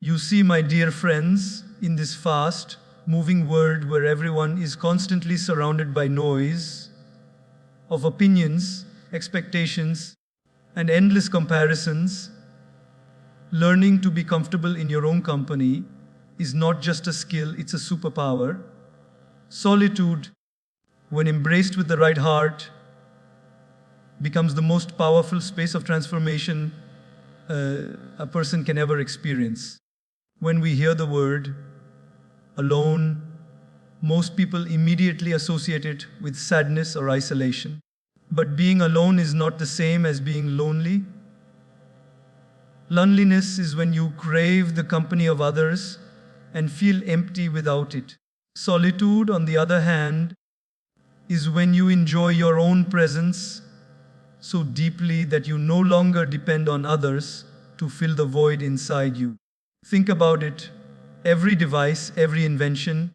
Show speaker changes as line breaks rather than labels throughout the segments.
You see, my dear friends, in this fast, moving world where everyone is constantly surrounded by noise of opinions, expectations, and endless comparisons, learning to be comfortable in your own company is not just a skill, it's a superpower. Solitude, when embraced with the right heart, becomes the most powerful space of transformation a person can ever experience. When we hear the word alone, most people immediately associate it with sadness or isolation. But being alone is not the same as being lonely. Loneliness is when you crave the company of others and feel empty without it. Solitude, on the other hand, is when you enjoy your own presence so deeply that you no longer depend on others to fill the void inside you. Think about it. Every device, every invention,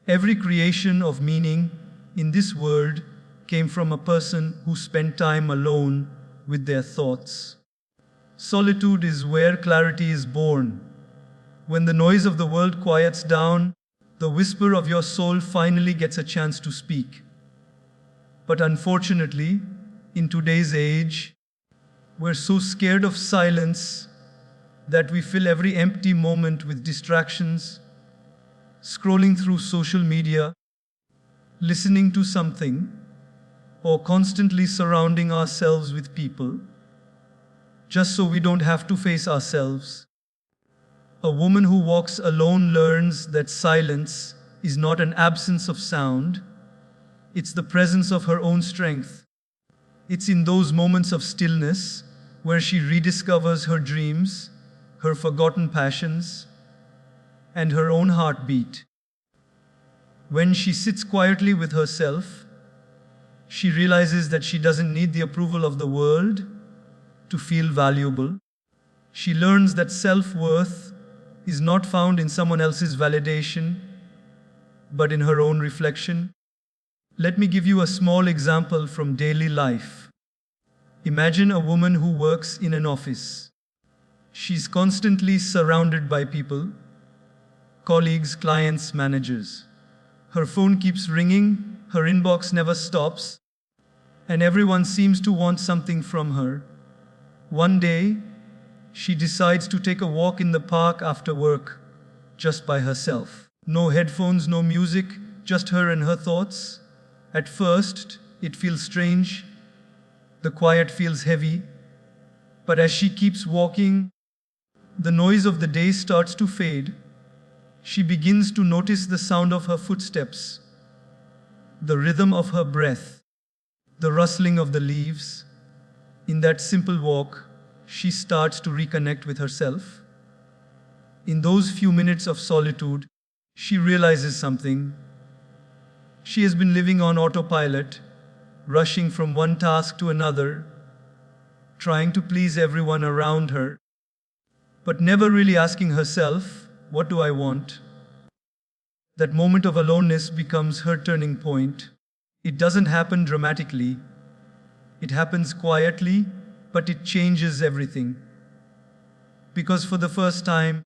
every creation of meaning in this world came from a person who spent time alone with their thoughts. Solitude is where clarity is born. When the noise of the world quiets down, the whisper of your soul finally gets a chance to speak. But unfortunately, in today's age, we're so scared of silence that we fill every empty moment with distractions, scrolling through social media, listening to something, or constantly surrounding ourselves with people, just so we don't have to face ourselves. A woman who walks alone learns that silence is not an absence of sound, it's the presence of her own strength. It's in those moments of stillness where she rediscovers her dreams, her forgotten passions, and her own heartbeat. When she sits quietly with herself, she realizes that she doesn't need the approval of the world to feel valuable. She learns that self-worth is not found in someone else's validation, but in her own reflection. Let me give you a small example from daily life. Imagine a woman who works in an office. She's constantly surrounded by people, colleagues, clients, managers. Her phone keeps ringing, her inbox never stops, and everyone seems to want something from her. One day, she decides to take a walk in the park after work, just by herself. No headphones, no music, just her and her thoughts. At first, it feels strange. The quiet feels heavy. But as she keeps walking, the noise of the day starts to fade. She begins to notice the sound of her footsteps, the rhythm of her breath, the rustling of the leaves. In that simple walk, she starts to reconnect with herself. In those few minutes of solitude, she realizes something. She has been living on autopilot, rushing from one task to another, trying to please everyone around her, but never really asking herself, what do I want? That moment of aloneness becomes her turning point. It doesn't happen dramatically. It happens quietly, but it changes everything. Because for the first time,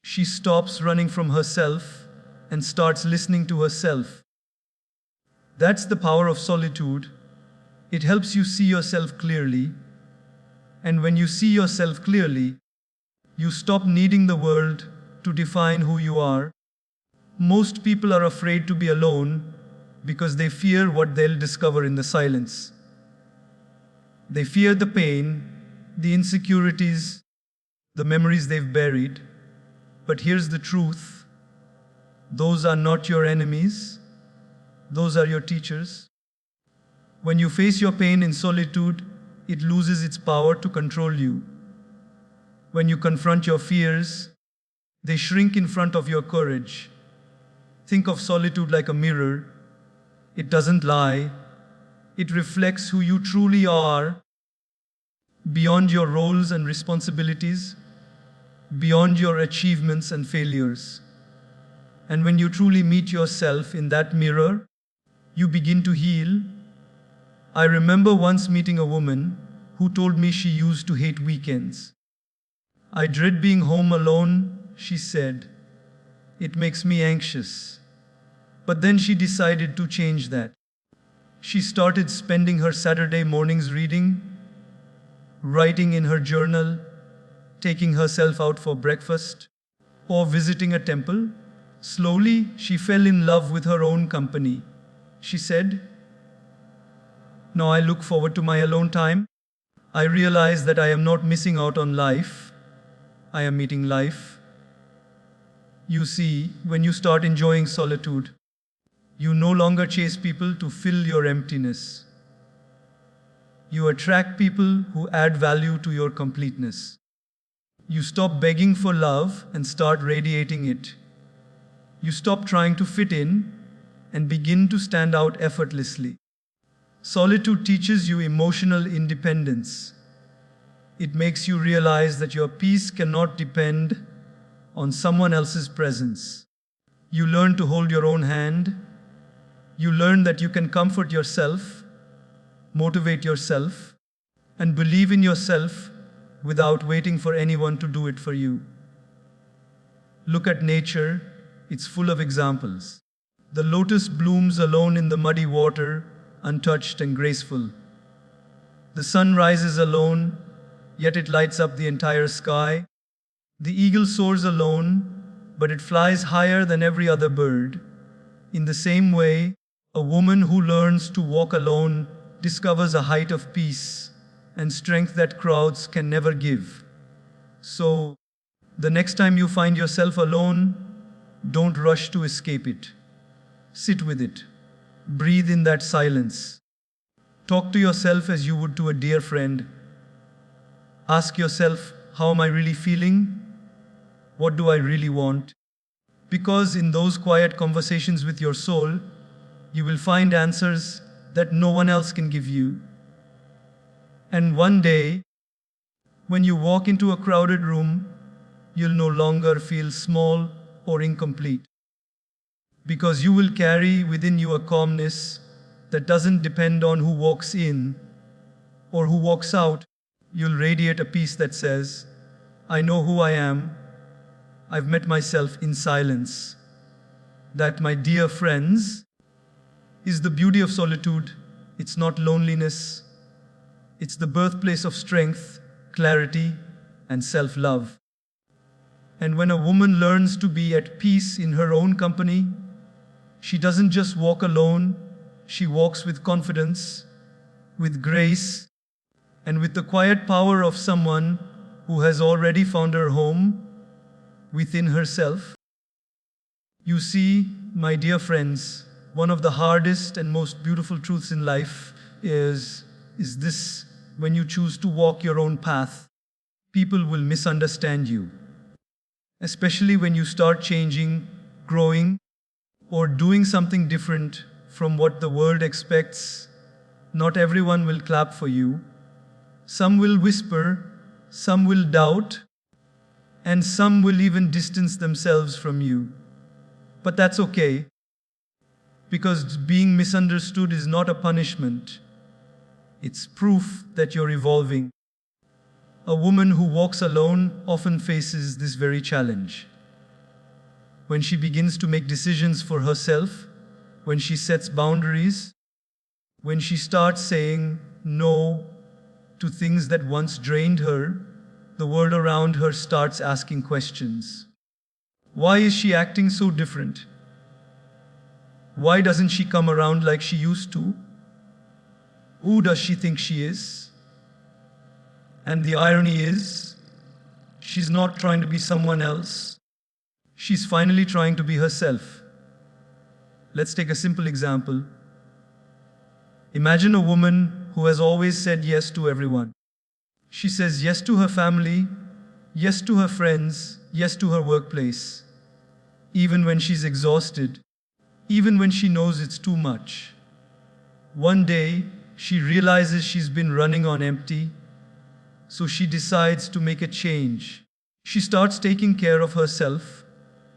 she stops running from herself and starts listening to herself. That's the power of solitude. It helps you see yourself clearly. And when you see yourself clearly, you stop needing the world to define who you are. Most people are afraid to be alone because they fear what they'll discover in the silence. They fear the pain, the insecurities, the memories they've buried. But here's the truth. Those are not your enemies. Those are your teachers. When you face your pain in solitude, it loses its power to control you. When you confront your fears, they shrink in front of your courage. Think of solitude like a mirror. It doesn't lie. It reflects who you truly are, beyond your roles and responsibilities, beyond your achievements and failures. And when you truly meet yourself in that mirror, you begin to heal. I remember once meeting a woman who told me she used to hate weekends. I dread being home alone she said. It makes me anxious. But then she decided to change that. She started spending her Saturday mornings reading, writing in her journal, taking herself out for breakfast, or visiting a temple. Slowly, she fell in love with her own company. She said, "Now I look forward to my alone time. I realize that I am not missing out on life. I am meeting life." You see, when you start enjoying solitude, you no longer chase people to fill your emptiness. You attract people who add value to your completeness. You stop begging for love and start radiating it. You stop trying to fit in and begin to stand out effortlessly. Solitude teaches you emotional independence. It makes you realize that your peace cannot depend on someone else's presence. You learn to hold your own hand. You learn that you can comfort yourself, motivate yourself, and believe in yourself without waiting for anyone to do it for you. Look at nature, it's full of examples. The lotus blooms alone in the muddy water, untouched and graceful. The sun rises alone, yet it lights up the entire sky. The eagle soars alone, but it flies higher than every other bird. In the same way, a woman who learns to walk alone discovers a height of peace and strength that crowds can never give. So, the next time you find yourself alone, don't rush to escape it. Sit with it. Breathe in that silence. Talk to yourself as you would to a dear friend. Ask yourself, how am I really feeling? What do I really want? Because in those quiet conversations with your soul, you will find answers that no one else can give you. And one day, when you walk into a crowded room, you'll no longer feel small or incomplete. Because you will carry within you a calmness that doesn't depend on who walks in or who walks out. You'll radiate a peace that says, I know who I am. I've met myself in silence. That, my dear friends, is the beauty of solitude. It's not loneliness. It's the birthplace of strength, clarity, and self-love. And when a woman learns to be at peace in her own company, she doesn't just walk alone, she walks with confidence, with grace, and with the quiet power of someone who has already found her home within herself. You see, my dear friends, one of the hardest and most beautiful truths in life is this: when you choose to walk your own path, people will misunderstand you. Especially when you start changing, growing, or doing something different from what the world expects. Not everyone will clap for you. Some will whisper, some will doubt, and some will even distance themselves from you. But that's okay, because being misunderstood is not a punishment. It's proof that you're evolving. A woman who walks alone often faces this very challenge. When she begins to make decisions for herself, when she sets boundaries, when she starts saying no to things that once drained her, the world around her starts asking questions. Why is she acting so different? Why doesn't she come around like she used to? Who does she think she is? And the irony is, she's not trying to be someone else. She's finally trying to be herself. Let's take a simple example. Imagine a woman who has always said yes to everyone. She says yes to her family, yes to her friends, yes to her workplace. Even when she's exhausted, even when she knows it's too much. One day, she realizes she's been running on empty, so she decides to make a change. She starts taking care of herself.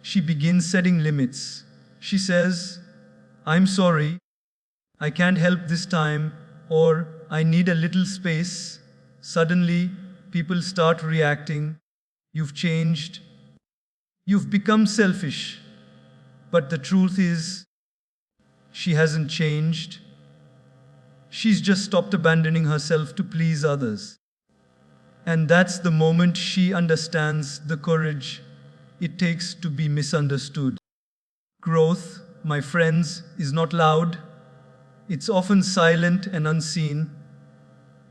She begins setting limits. She says, I'm sorry, I can't help this time, or I need a little space. Suddenly, people start reacting. You've changed. You've become selfish. But the truth is, she hasn't changed. She's just stopped abandoning herself to please others. And that's the moment she understands the courage it takes to be misunderstood. Growth, my friends, is not loud. It's often silent and unseen.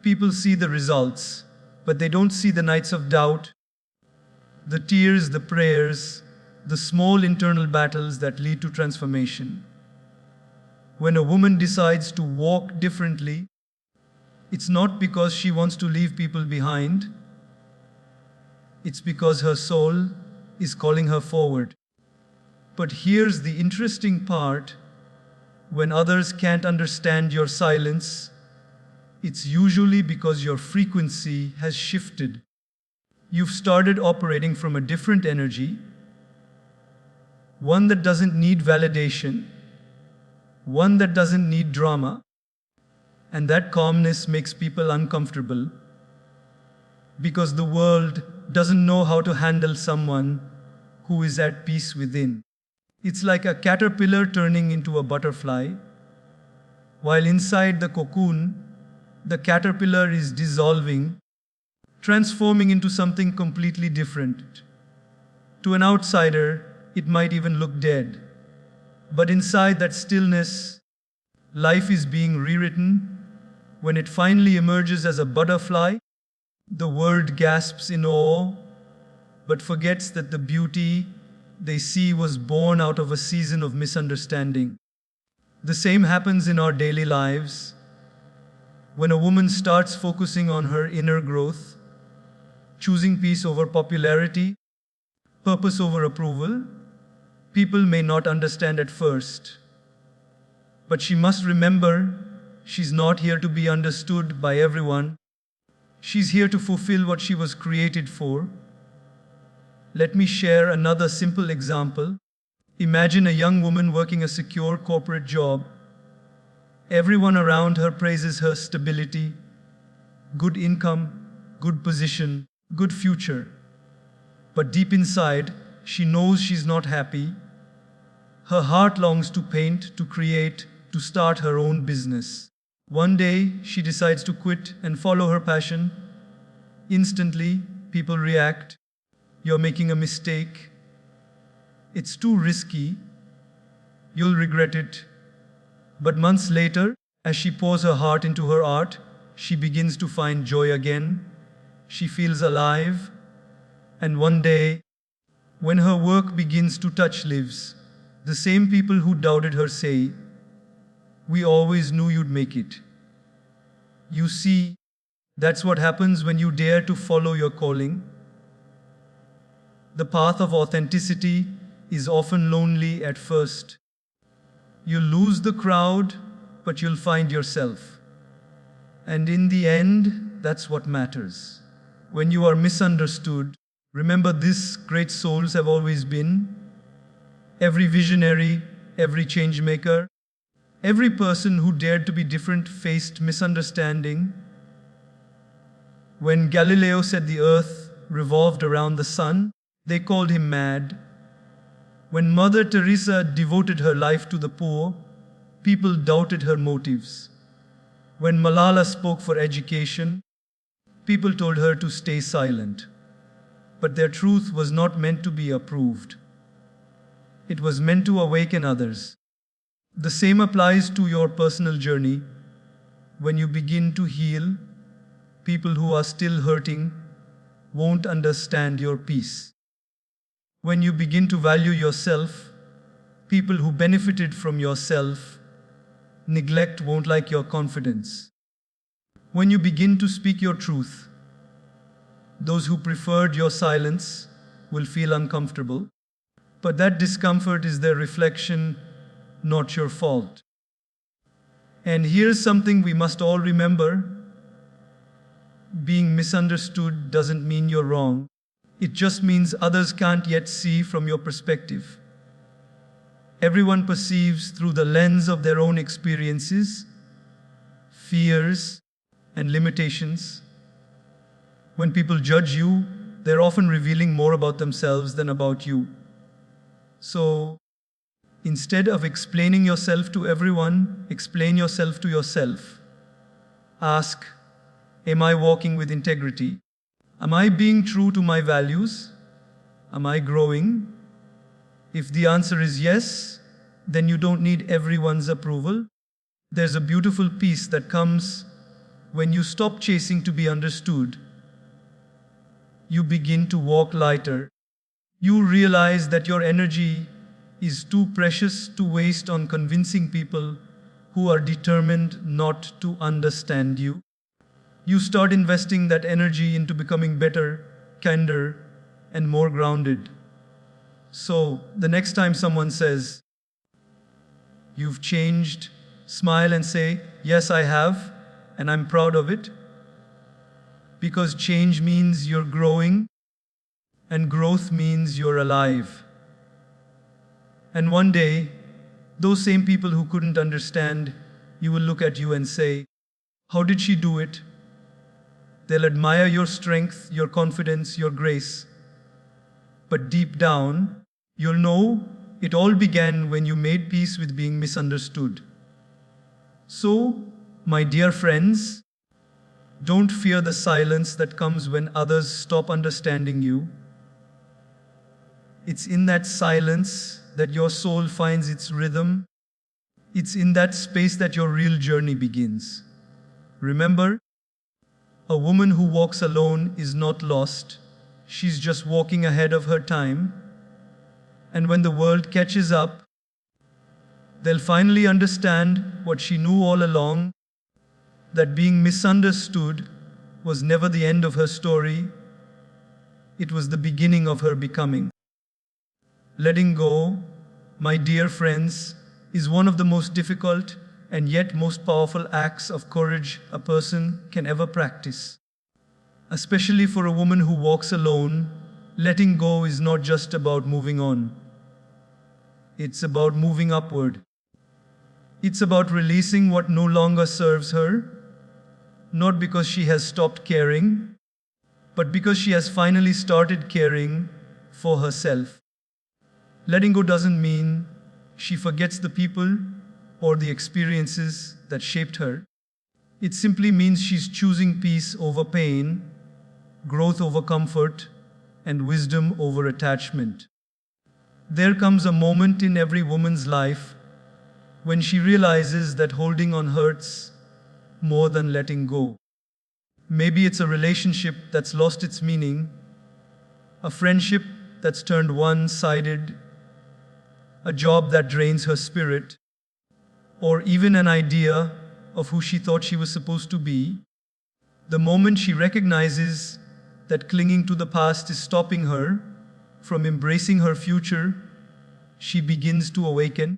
People see the results, but they don't see the nights of doubt, the tears, the prayers, the small internal battles that lead to transformation. When a woman decides to walk differently, it's not because she wants to leave people behind. It's because her soul is calling her forward. But here's the interesting part. When others can't understand your silence, it's usually because your frequency has shifted. You've started operating from a different energy, one that doesn't need validation, one that doesn't need drama, and that calmness makes people uncomfortable because the world doesn't know how to handle someone who is at peace within. It's like a caterpillar turning into a butterfly. While inside the cocoon, the caterpillar is dissolving, transforming into something completely different. To an outsider, it might even look dead. But inside that stillness, life is being rewritten. When it finally emerges as a butterfly, the world gasps in awe, but forgets that the beauty they see was born out of a season of misunderstanding. The same happens in our daily lives. When a woman starts focusing on her inner growth, choosing peace over popularity, purpose over approval, people may not understand at first. But she must remember, she's not here to be understood by everyone. She's here to fulfill what she was created for. Let me share another simple example. Imagine a young woman working a secure corporate job. Everyone around her praises her stability, good income, good position, good future. But deep inside, she knows she's not happy. Her heart longs to paint, to create, to start her own business. One day, she decides to quit and follow her passion. Instantly, people react. You're making a mistake. It's too risky. You'll regret it. But months later, as she pours her heart into her art, she begins to find joy again. She feels alive. And one day, when her work begins to touch lives, the same people who doubted her say, "We always knew you'd make it." You see, that's what happens when you dare to follow your calling. The path of authenticity is often lonely at first. You'll lose the crowd, but you'll find yourself. And in the end, that's what matters. When you are misunderstood, remember this: great souls have always been. Every visionary, every change maker, every person who dared to be different faced misunderstanding. When Galileo said the earth revolved around the sun, they called him mad. When Mother Teresa devoted her life to the poor, people doubted her motives. When Malala spoke for education, people told her to stay silent. But their truth was not meant to be approved. It was meant to awaken others. The same applies to your personal journey. When you begin to heal, people who are still hurting won't understand your peace. When you begin to value yourself, people who benefited from your self-neglect won't like your confidence. When you begin to speak your truth, those who preferred your silence will feel uncomfortable. But that discomfort is their reflection, not your fault. And here's something we must all remember. Being misunderstood doesn't mean you're wrong. It just means others can't yet see from your perspective. Everyone perceives through the lens of their own experiences, fears, and limitations. When people judge you, they're often revealing more about themselves than about you. So, instead of explaining yourself to everyone, explain yourself to yourself. Ask, am I walking with integrity? Am I being true to my values? Am I growing? If the answer is yes, then you don't need everyone's approval. There's a beautiful peace that comes when you stop chasing to be understood. You begin to walk lighter. You realize that your energy is too precious to waste on convincing people who are determined not to understand you. You start investing that energy into becoming better, kinder, and more grounded. So, the next time someone says, "You've changed," smile and say, "Yes, I have, and I'm proud of it." Because change means you're growing, and growth means you're alive. And one day, those same people who couldn't understand, you will look at you and say, "How did she do it?" They'll admire your strength, your confidence, your grace. But deep down, you'll know it all began when you made peace with being misunderstood. So, my dear friends, don't fear the silence that comes when others stop understanding you. It's in that silence that your soul finds its rhythm. It's in that space that your real journey begins. Remember, a woman who walks alone is not lost. She's just walking ahead of her time. And when the world catches up, they'll finally understand what she knew all along, that being misunderstood was never the end of her story. It was the beginning of her becoming. Letting go, my dear friends, is one of the most difficult and yet most powerful acts of courage a person can ever practice. Especially for a woman who walks alone, letting go is not just about moving on. It's about moving upward. It's about releasing what no longer serves her, not because she has stopped caring, but because she has finally started caring for herself. Letting go doesn't mean she forgets the people or the experiences that shaped her. It simply means she's choosing peace over pain, growth over comfort, and wisdom over attachment. There comes a moment in every woman's life when she realizes that holding on hurts more than letting go. Maybe it's a relationship that's lost its meaning, a friendship that's turned one-sided, a job that drains her spirit, or even an idea of who she thought she was supposed to be. The moment she recognizes that clinging to the past is stopping her from embracing her future, she begins to awaken.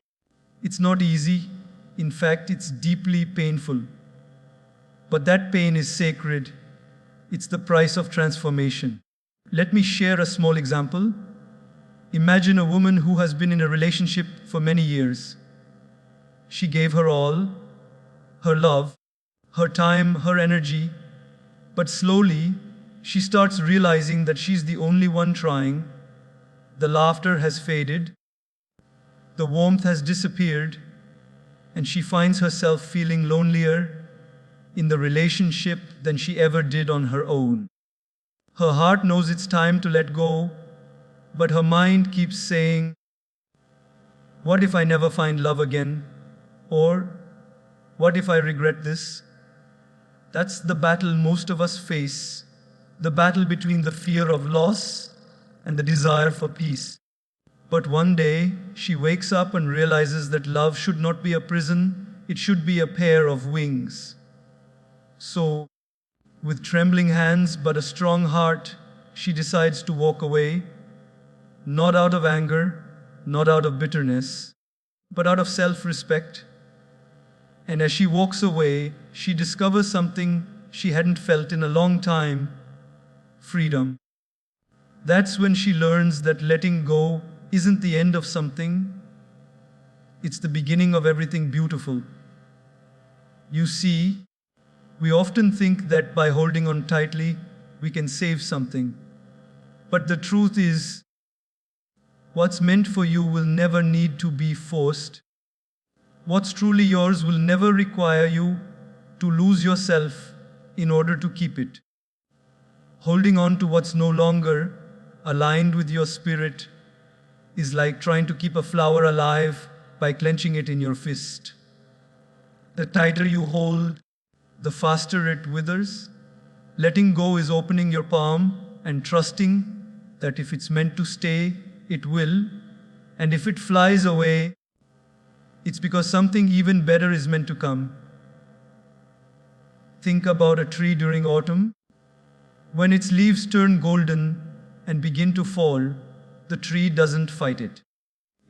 It's not easy. In fact, it's deeply painful. But that pain is sacred. It's the price of transformation. Let me share a small example. Imagine a woman who has been in a relationship for many years. She gave her all, her love, her time, her energy, but slowly she starts realizing that she's the only one trying. The laughter has faded, the warmth has disappeared, and she finds herself feeling lonelier in the relationship than she ever did on her own. Her heart knows it's time to let go, but her mind keeps saying, "What if I never find love again?" Or, "What if I regret this?" That's the battle most of us face, the battle between the fear of loss and the desire for peace. But one day, she wakes up and realizes that love should not be a prison, it should be a pair of wings. So, with trembling hands but a strong heart, she decides to walk away, not out of anger, not out of bitterness, but out of self-respect. And as she walks away, she discovers something she hadn't felt in a long time: freedom. That's when she learns that letting go isn't the end of something, it's the beginning of everything beautiful. You see, we often think that by holding on tightly, we can save something. But the truth is, What's meant for you will never need to be forced. What's truly yours will never require you to lose yourself in order to keep it. Holding on to what's no longer aligned with your spirit is like trying to keep a flower alive by clenching it in your fist. The tighter you hold, the faster it withers. Letting go is opening your palm and trusting that if it's meant to stay, it will. And if it flies away, it's because something even better is meant to come. Think about a tree during autumn. When its leaves turn golden and begin to fall, the tree doesn't fight it.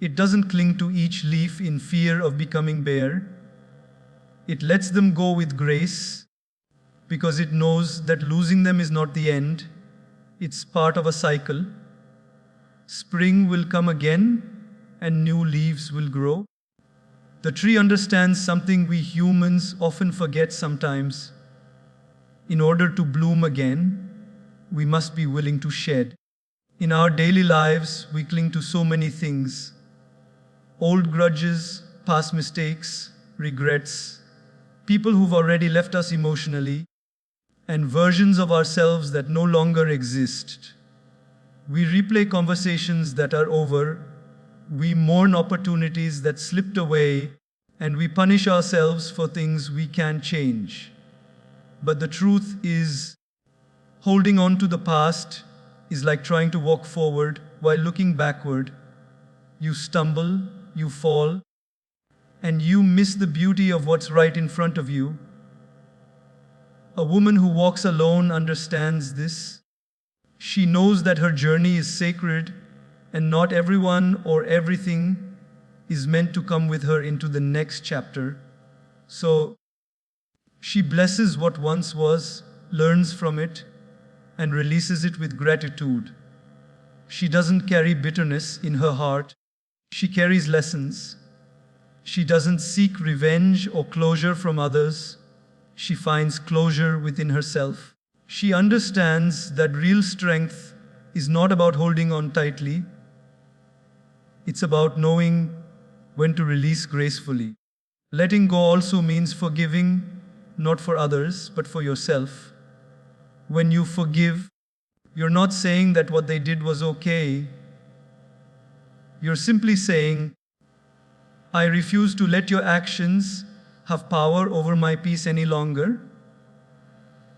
It doesn't cling to each leaf in fear of becoming bare. It lets them go with grace because it knows that losing them is not the end. It's part of a cycle. Spring will come again and new leaves will grow. The tree understands something we humans often forget sometimes. In order to bloom again, we must be willing to shed. In our daily lives, we cling to so many things. Old grudges, past mistakes, regrets, people who've already left us emotionally, and versions of ourselves that no longer exist. We replay conversations that are over, we mourn opportunities that slipped away, and we punish ourselves for things we can't change. But the truth is, holding on to the past is like trying to walk forward while looking backward. You stumble, you fall, and you miss the beauty of what's right in front of you. A woman who walks alone understands this. She knows that her journey is sacred, and not everyone or everything is meant to come with her into the next chapter. So, she blesses what once was, learns from it, and releases it with gratitude. She doesn't carry bitterness in her heart. She carries lessons. She doesn't seek revenge or closure from others. She finds closure within herself. She understands that real strength is not about holding on tightly. It's about knowing when to release gracefully. Letting go also means forgiving, not for others, but for yourself. When you forgive, you're not saying that what they did was okay. You're simply saying, I refuse to let your actions have power over my peace any longer.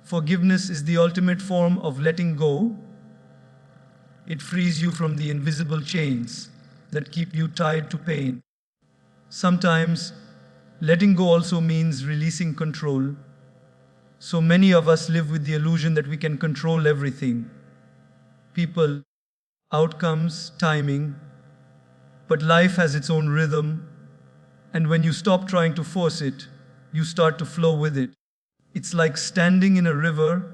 Forgiveness is the ultimate form of letting go. It frees you from the invisible chains that keep you tied to pain. Sometimes, letting go also means releasing control. So many of us live with the illusion that we can control everything. People, outcomes, timing. But life has its own rhythm. And when you stop trying to force it, you start to flow with it. It's like standing in a river.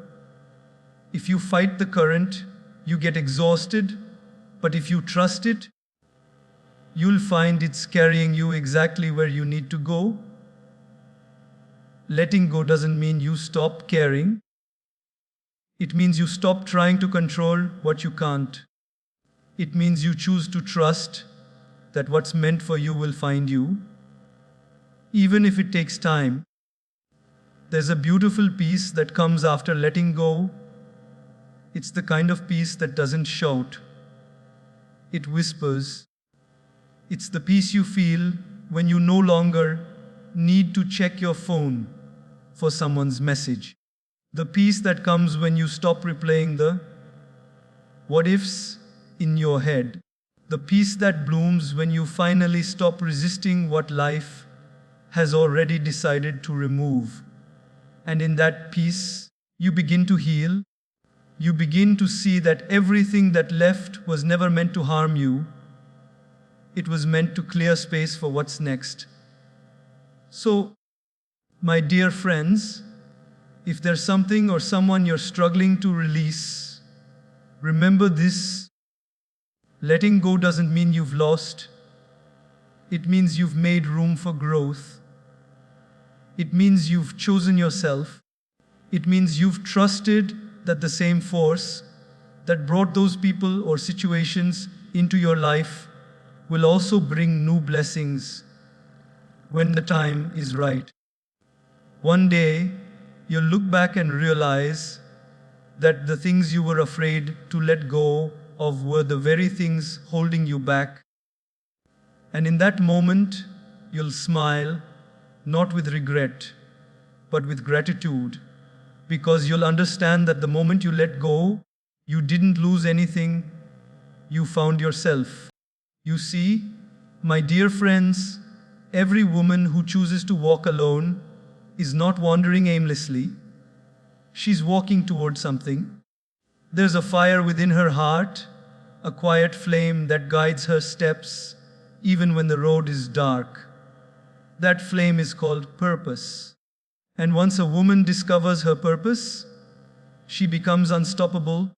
If you fight the current, you get exhausted. But if you trust it, you'll find it's carrying you exactly where you need to go. Letting go doesn't mean you stop caring. It means you stop trying to control what you can't. It means you choose to trust that what's meant for you will find you. Even if it takes time, there's a beautiful peace that comes after letting go. It's the kind of peace that doesn't shout. It whispers. It's the peace you feel when you no longer need to check your phone for someone's message. The peace that comes when you stop replaying the what ifs in your head. The peace that blooms when you finally stop resisting what life has already decided to remove. And in that peace, you begin to heal. You begin to see that everything that left was never meant to harm you. It was meant to clear space for what's next. So, my dear friends, if there's something or someone you're struggling to release, remember this. Letting go doesn't mean you've lost. It means you've made room for growth. It means you've chosen yourself. It means you've trusted that the same force that brought those people or situations into your life will also bring new blessings when the time is right. One day, you'll look back and realize that the things you were afraid to let go of were the very things holding you back. And in that moment, you'll smile, not with regret, but with gratitude, because you'll understand that the moment you let go, you didn't lose anything, you found yourself. You see, my dear friends, every woman who chooses to walk alone is not wandering aimlessly. She's walking toward something. There's a fire within her heart, a quiet flame that guides her steps, even when the road is dark. That flame is called purpose. And once a woman discovers her purpose, she becomes unstoppable.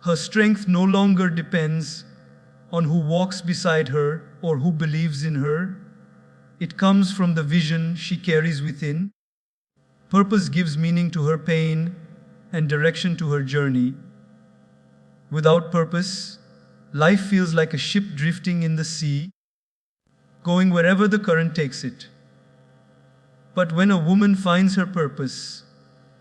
Her strength no longer depends on who walks beside her or who believes in her. It comes from the vision she carries within. Purpose gives meaning to her pain and direction to her journey. Without purpose, life feels like a ship drifting in the sea, going wherever the current takes it. But when a woman finds her purpose,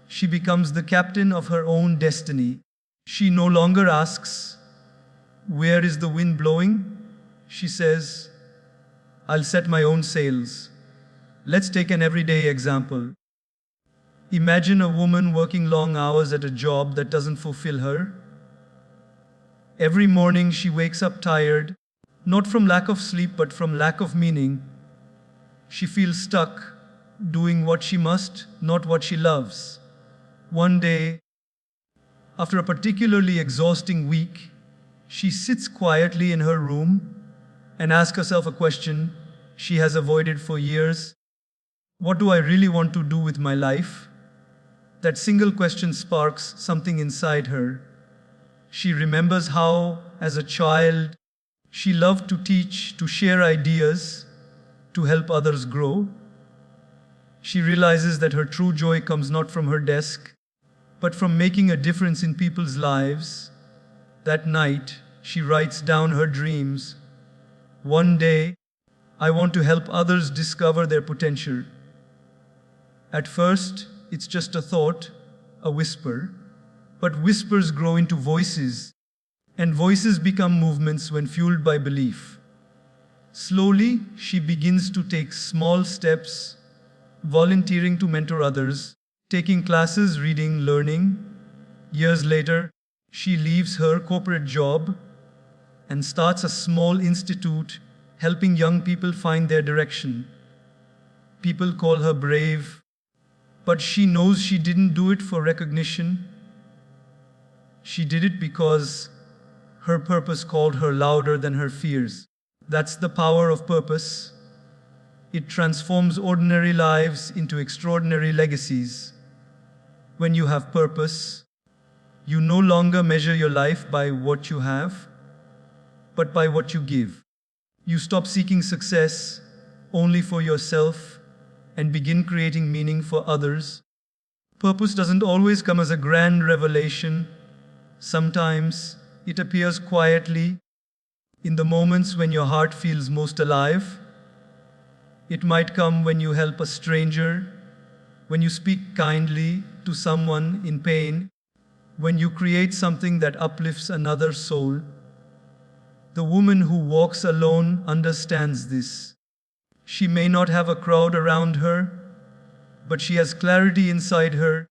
she becomes the captain of her own destiny. She no longer asks, "Where is the wind blowing?" She says, "I'll set my own sails." Let's take an everyday example. Imagine a woman working long hours at a job that doesn't fulfill her. Every morning she wakes up tired, not from lack of sleep but from lack of meaning. She feels stuck, doing what she must, not what she loves. One day, after a particularly exhausting week, she sits quietly in her room and asks herself a question she has avoided for years. What do I really want to do with my life? That single question sparks something inside her. She remembers how, as a child, she loved to teach, to share ideas, to help others grow. She realizes that her true joy comes not from her desk, but from making a difference in people's lives. That night, she writes down her dreams. One day, I want to help others discover their potential. At first, it's just a thought, a whisper, but whispers grow into voices, and voices become movements when fueled by belief. Slowly, she begins to take small steps, volunteering to mentor others, taking classes, reading, learning. Years later, she leaves her corporate job and starts a small institute helping young people find their direction. People call her brave, but she knows she didn't do it for recognition. She did it because her purpose called her louder than her fears. That's the power of purpose. It transforms ordinary lives into extraordinary legacies. When you have purpose, you no longer measure your life by what you have, but by what you give. You stop seeking success only for yourself and begin creating meaning for others. Purpose doesn't always come as a grand revelation. Sometimes it appears quietly, in the moments when your heart feels most alive. It might come when you help a stranger, when you speak kindly to someone in pain, when you create something that uplifts another soul. The woman who walks alone understands this. She may not have a crowd around her, but she has clarity inside her.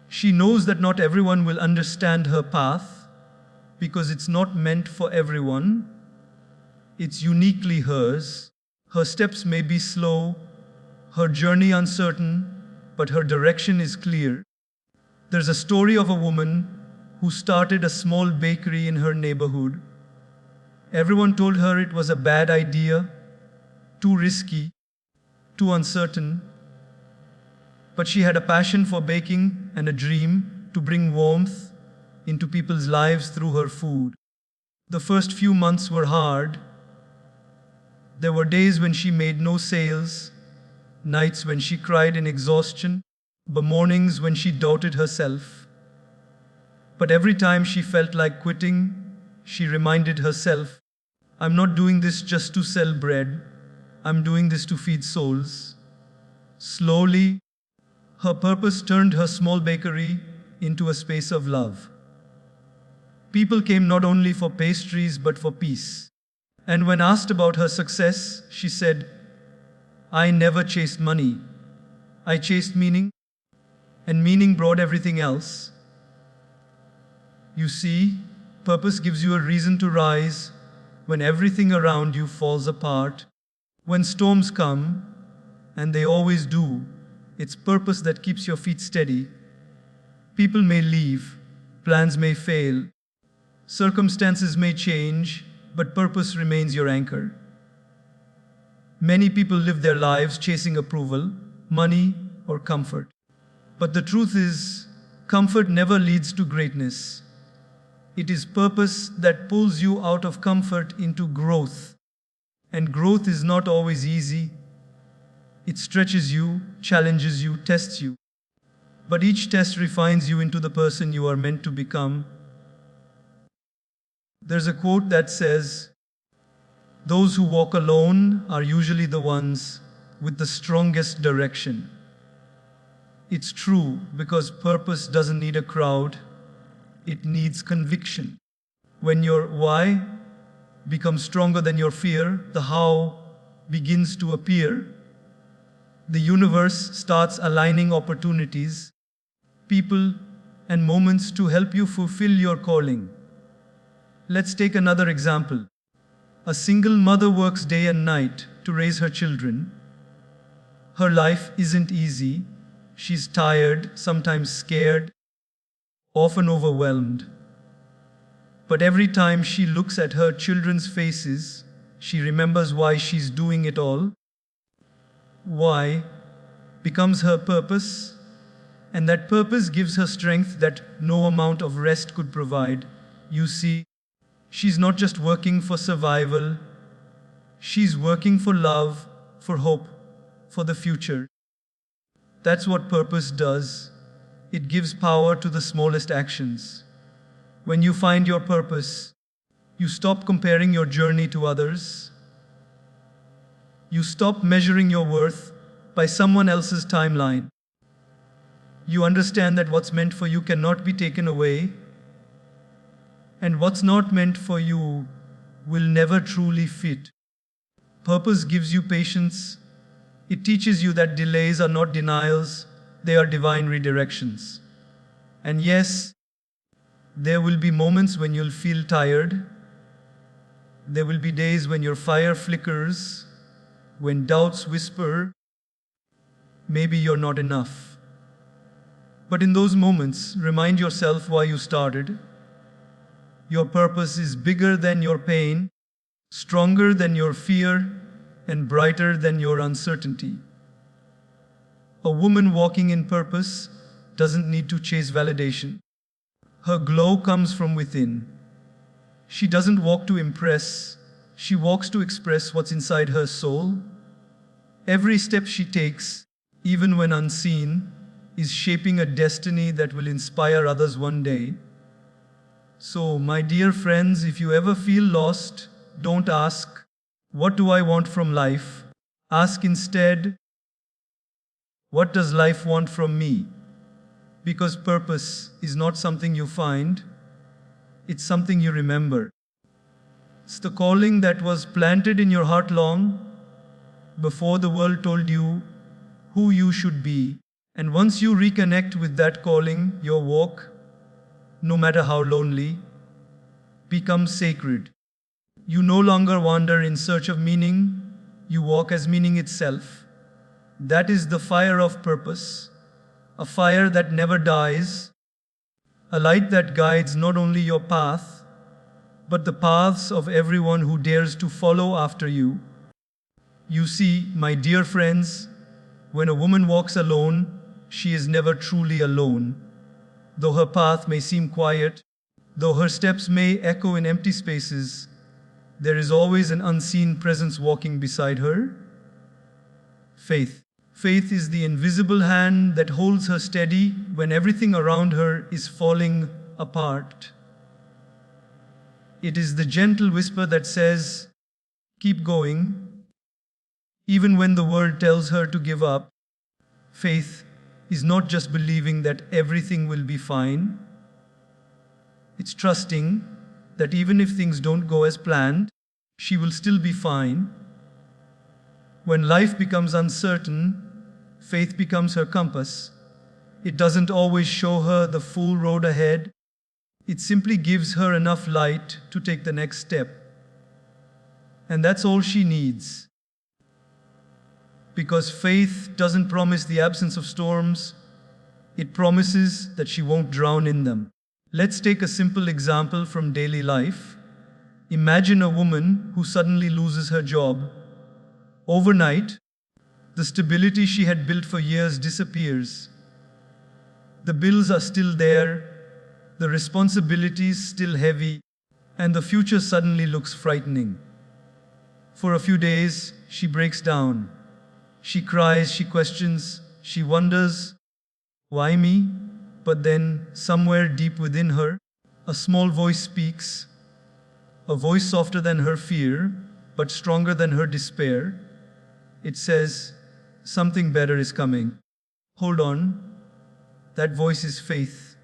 She knows that not everyone will understand her path, because it's not meant for everyone. It's uniquely hers. Her steps may be slow, her journey uncertain, but her direction is clear. There's a story of a woman who started a small bakery in her neighborhood. Everyone told her it was a bad idea, too risky, too uncertain. But she had a passion for baking and a dream to bring warmth into people's lives through her food. The first few months were hard. There were days when she made no sales, nights when she cried in exhaustion, but mornings when she doubted herself. But every time she felt like quitting, she reminded herself, I'm not doing this just to sell bread, I'm doing this to feed souls. Slowly, her purpose turned her small bakery into a space of love. People came not only for pastries but for peace. And when asked about her success, she said, I never chased money. I chased meaning, and meaning brought everything else. You see, purpose gives you a reason to rise when everything around you falls apart. When storms come, and they always do, it's purpose that keeps your feet steady. People may leave, plans may fail, circumstances may change, but purpose remains your anchor. Many people live their lives chasing approval, money, or comfort. But the truth is, comfort never leads to greatness. It is purpose that pulls you out of comfort into growth. And growth is not always easy. It stretches you, challenges you, tests you. But each test refines you into the person you are meant to become. There's a quote that says, those who walk alone are usually the ones with the strongest direction. It's true because purpose doesn't need a crowd, it needs conviction. When your why becomes stronger than your fear, the how begins to appear. The universe starts aligning opportunities, people, and moments to help you fulfill your calling. Let's take another example. A single mother works day and night to raise her children. Her life isn't easy. She's tired, sometimes scared, often overwhelmed. But every time she looks at her children's faces, she remembers why she's doing it all. Why becomes her purpose, and that purpose gives her strength that no amount of rest could provide. You see, she's not just working for survival, she's working for love, for hope, for the future. That's what purpose does. It gives power to the smallest actions. When you find your purpose, you stop comparing your journey to others. You stop measuring your worth by someone else's timeline. You understand that what's meant for you cannot be taken away, and what's not meant for you will never truly fit. Purpose gives you patience. It teaches you that delays are not denials, they are divine redirections. And yes, there will be moments when you'll feel tired. There will be days when your fire flickers, when doubts whisper, maybe you're not enough. But in those moments, remind yourself why you started. Your purpose is bigger than your pain, stronger than your fear, and brighter than your uncertainty. A woman walking in purpose doesn't need to chase validation. Her glow comes from within. She doesn't walk to impress, she walks to express what's inside her soul. Every step she takes, even when unseen, is shaping a destiny that will inspire others one day. So, my dear friends, if you ever feel lost, don't ask, what do I want from life? Ask instead, what does life want from me? Because purpose is not something you find, it's something you remember. It's the calling that was planted in your heart long before the world told you who you should be. And once you reconnect with that calling, your walk, no matter how lonely, becomes sacred. You no longer wander in search of meaning, you walk as meaning itself. That is the fire of purpose, a fire that never dies, a light that guides not only your path, but the paths of everyone who dares to follow after you. You see, my dear friends, when a woman walks alone, she is never truly alone. Though her path may seem quiet, though her steps may echo in empty spaces, there is always an unseen presence walking beside her. Faith. Faith is the invisible hand that holds her steady when everything around her is falling apart. It is the gentle whisper that says, keep going, even when the world tells her to give up. Faith is not just believing that everything will be fine, it's trusting that even if things don't go as planned, she will still be fine. When life becomes uncertain, faith becomes her compass. It doesn't always show her the full road ahead. It simply gives her enough light to take the next step. And that's all she needs. Because faith doesn't promise the absence of storms, it promises that she won't drown in them. Let's take a simple example from daily life. Imagine a woman who suddenly loses her job. Overnight, the stability she had built for years disappears. The bills are still there, the responsibilities still heavy, and the future suddenly looks frightening. For a few days, she breaks down. She cries, she questions, she wonders, why me? But then, somewhere deep within her, a small voice speaks, a voice softer than her fear, but stronger than her despair. It says, something better is coming. Hold on. That voice is faith.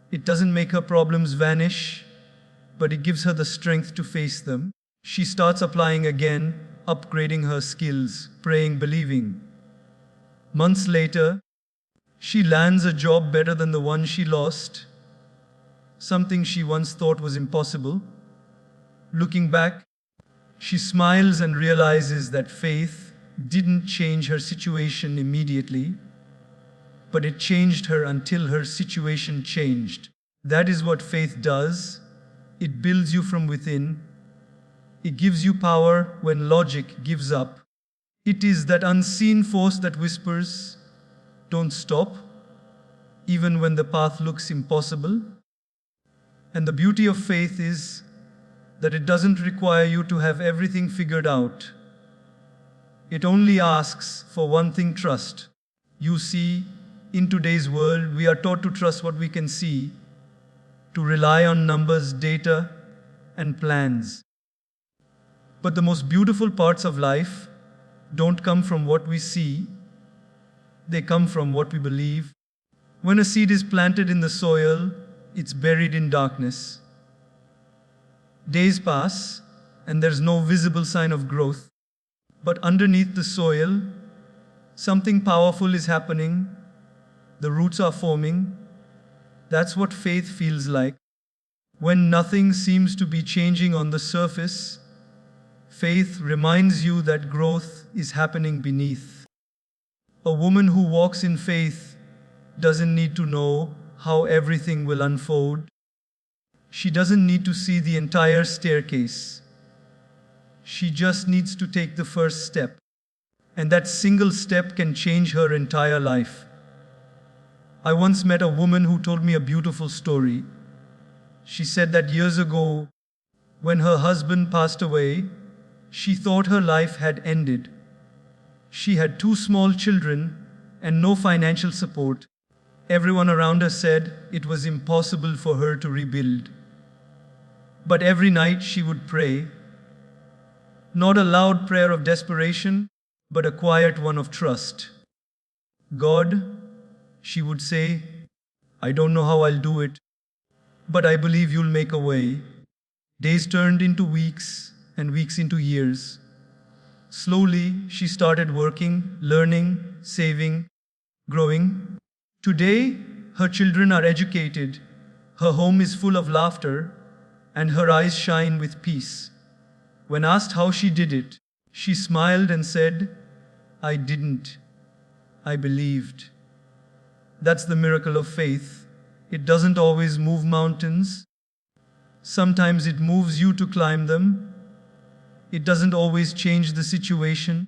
It doesn't make her problems vanish, but it gives her the strength to face them. She starts applying again, upgrading her skills, praying, believing. Months later, she lands a job better than the one she lost, something she once thought was impossible. Looking back, she smiles and realizes that faith didn't change her situation immediately, but it changed her until her situation changed. That is what faith does. It builds you from within. It gives you power when logic gives up. It is that unseen force that whispers, don't stop, even when the path looks impossible. And the beauty of faith is that it doesn't require you to have everything figured out. It only asks for one thing: trust. You see, in today's world, we are taught to trust what we can see, to rely on numbers, data, and plans. But the most beautiful parts of life don't come from what we see, they come from what we believe. When a seed is planted in the soil, it's buried in darkness. Days pass, and there's no visible sign of growth. But underneath the soil, something powerful is happening. The roots are forming. That's what faith feels like. When nothing seems to be changing on the surface, faith reminds you that growth is happening beneath. A woman who walks in faith doesn't need to know how everything will unfold. She doesn't need to see the entire staircase. She just needs to take the first step. And that single step can change her entire life. I once met a woman who told me a beautiful story. She said that years ago, when her husband passed away, she thought her life had ended. She had 2 small children and no financial support. Everyone around her said it was impossible for her to rebuild. But every night she would pray, not a loud prayer of desperation, but a quiet one of trust. God, she would say, I don't know how I'll do it, but I believe you'll make a way. Days turned into weeks and weeks into years. Slowly, she started working, learning, saving, growing. Today, her children are educated, her home is full of laughter, and her eyes shine with peace. When asked how she did it, she smiled and said, I didn't. I believed. That's the miracle of faith. It doesn't always move mountains. Sometimes it moves you to climb them. It doesn't always change the situation.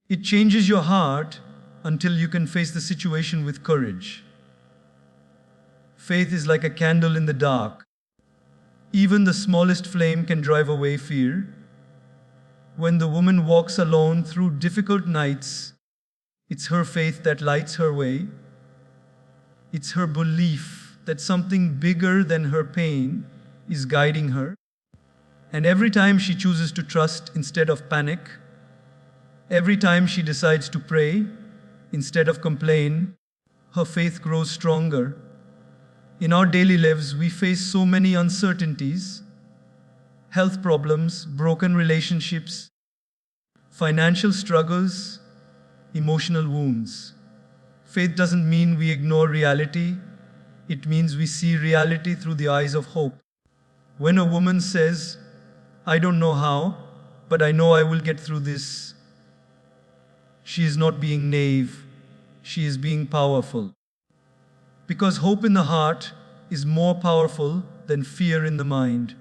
It changes your heart until you can face the situation with courage. Faith is like a candle in the dark. Even the smallest flame can drive away fear. When the woman walks alone through difficult nights, it's her faith that lights her way. It's her belief that something bigger than her pain is guiding her. And every time she chooses to trust instead of panic, every time she decides to pray instead of complain, her faith grows stronger. In our daily lives, we face so many uncertainties: health problems, broken relationships, financial struggles, emotional wounds. Faith doesn't mean we ignore reality, it means we see reality through the eyes of hope. When a woman says, "I don't know how, but I know I will get through this," she is not being naive, she is being powerful. Because hope in the heart is more powerful than fear in the mind.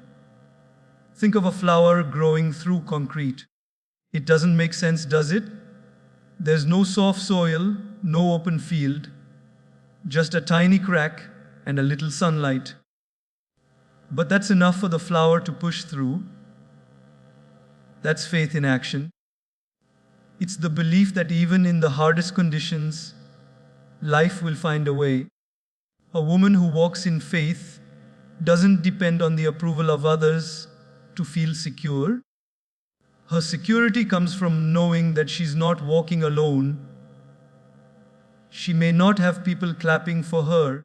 Think of a flower growing through concrete. It doesn't make sense, does it? There's no soft soil, no open field, just a tiny crack and a little sunlight. But that's enough for the flower to push through. That's faith in action. It's the belief that even in the hardest conditions, life will find a way. A woman who walks in faith doesn't depend on the approval of others to feel secure. Her security comes from knowing that she's not walking alone. She may not have people clapping for her,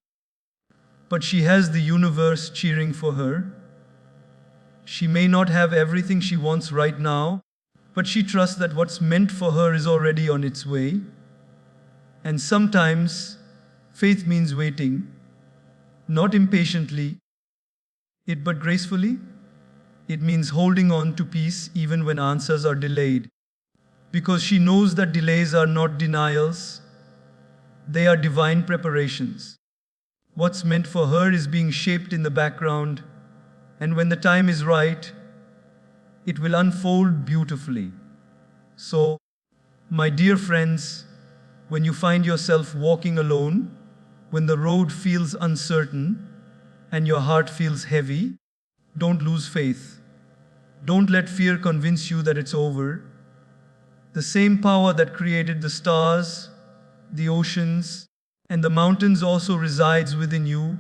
but she has the universe cheering for her. She may not have everything she wants right now, but she trusts that what's meant for her is already on its way. And sometimes, faith means waiting, not impatiently, but gracefully. It means holding on to peace even when answers are delayed, because she knows that delays are not denials, they are divine preparations. What's meant for her is being shaped in the background, and when the time is right, it will unfold beautifully. So, my dear friends, when you find yourself walking alone, when the road feels uncertain and your heart feels heavy, don't lose faith. Don't let fear convince you that it's over. The same power that created the stars, the oceans, and the mountains also resides within you.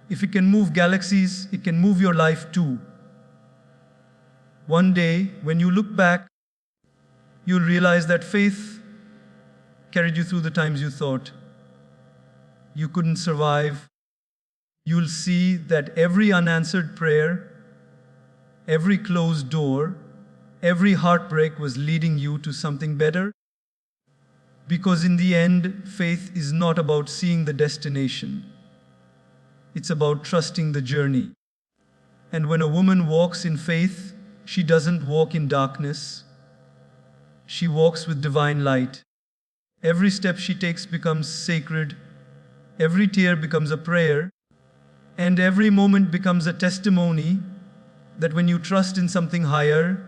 If it can move galaxies, it can move your life too. One day, when you look back, you'll realize that faith carried you through the times you thought you couldn't survive. You'll see that every unanswered prayer, every closed door, every heartbreak was leading you to something better. Because in the end, faith is not about seeing the destination. It's about trusting the journey. And when a woman walks in faith, she doesn't walk in darkness. She walks with divine light. Every step she takes becomes sacred. Every tear becomes a prayer. And every moment becomes a testimony that when you trust in something higher,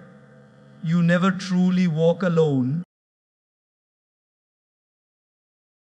you never truly walk alone.